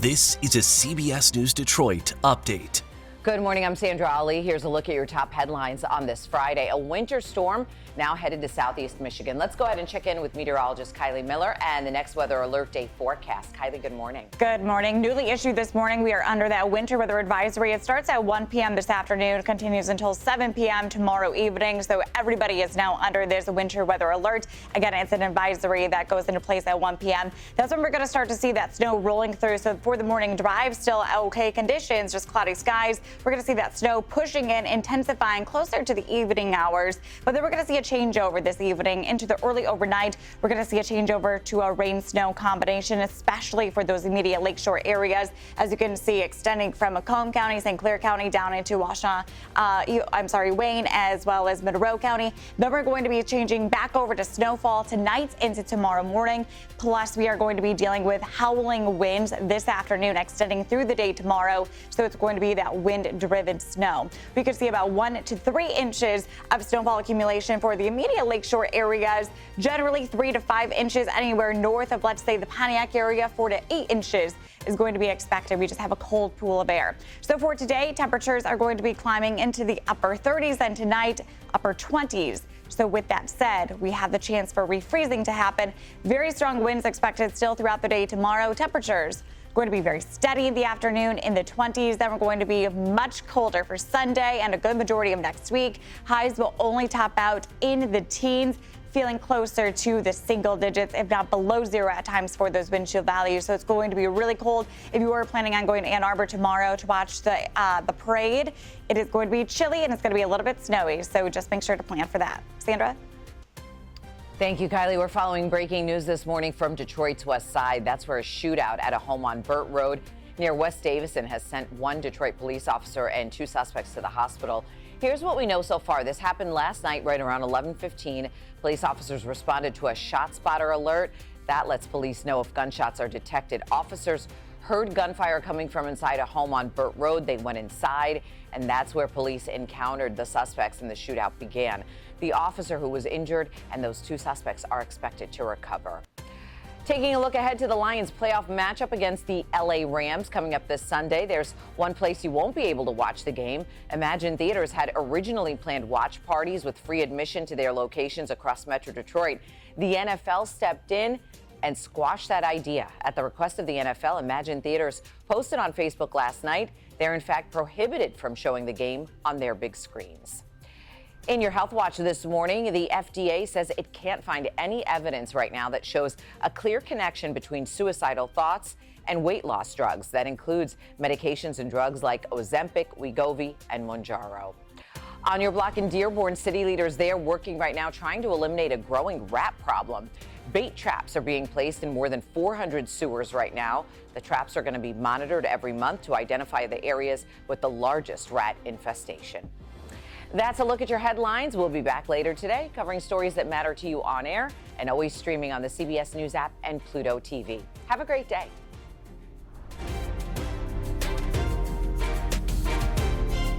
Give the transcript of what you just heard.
This is a CBS News Detroit update. Good morning, I'm Sandra Ali. Here's a look at your top headlines on this Friday. A winter storm now headed to southeast Michigan. Let's go ahead and check in with meteorologist Kylie Miller and the next weather alert day forecast. Kylie, good morning. Good morning. Newly issued this morning, we are under that winter weather advisory. It starts at 1 p.m. this afternoon, continues until 7 p.m. tomorrow evening. So everybody is now under this winter weather alert. Again, it's an advisory that goes into place at 1 p.m. That's when we're going to start to see that snow rolling through. So for the morning drive, still okay conditions, just cloudy skies. We're going to see that snow pushing in, intensifying closer to the evening hours. But then we're going to see a changeover this evening into the early overnight. We're going to see a changeover to a rain-snow combination, especially for those immediate lakeshore areas. As you can see, extending from Macomb County, St. Clair County down into Wayne, as well as Monroe County. Then we're going to be changing back over to snowfall tonight into tomorrow morning. Plus, we are going to be dealing with howling winds this afternoon, extending through the day tomorrow. So it's going to be that wind-driven snow. We could see about 1 to 3 inches of snowfall accumulation for the immediate lakeshore areas. Generally 3 to 5 inches anywhere north of, let's say, the Pontiac area. 4 to 8 inches is going to be expected. We just have a cold pool of air. So for today, temperatures are going to be climbing into the upper 30s, and tonight, upper 20s. So with that said, we have the chance for refreezing to happen. Very strong winds expected still throughout the day tomorrow. Temperatures going to be very steady in the afternoon in the 20s. Then we're going to be much colder for Sunday and a good majority of next week. Highs will only top out in the teens, feeling closer to the single digits, if not below zero at times for those wind chill values. So it's going to be really cold. If you are planning on going to Ann Arbor tomorrow to watch the parade, it is going to be chilly and it's going to be a little bit snowy. So just make sure to plan for that. Sandra? Thank you, Kylie. We're following breaking news this morning from Detroit's west side. That's where a shootout at a home on Burt Road near West Davison has sent 1 Detroit police officer and 2 suspects to the hospital. Here's what we know so far. This happened last night right around 11:15. Police officers responded to a shot spotter alert. That lets police know if gunshots are detected. Officers heard gunfire coming from inside a home on Burt Road. They went inside, and that's where police encountered the suspects and the shootout began. The officer who was injured and those 2 suspects are expected to recover. Taking a look ahead to the Lions' playoff matchup against the LA Rams coming up this Sunday. There's one place you won't be able to watch the game. Imagine Theaters had originally planned watch parties with free admission to their locations across Metro Detroit. The NFL stepped in and squashed that idea. At the request of the NFL, Imagine Theaters posted on Facebook last night they're in fact prohibited from showing the game on their big screens. In your Health Watch this morning, the FDA says it can't find any evidence right now that shows a clear connection between suicidal thoughts and weight loss drugs. That includes medications and drugs like Ozempic, Wegovy, and Mounjaro. On your block in Dearborn, city leaders there working right now trying to eliminate a growing rat problem. Bait traps are being placed in more than 400 sewers right now. The traps are going to be monitored every month to identify the areas with the largest rat infestation. That's a look at your headlines. We'll be back later today covering stories that matter to you on air and always streaming on the CBS News app and Pluto TV. Have a great day.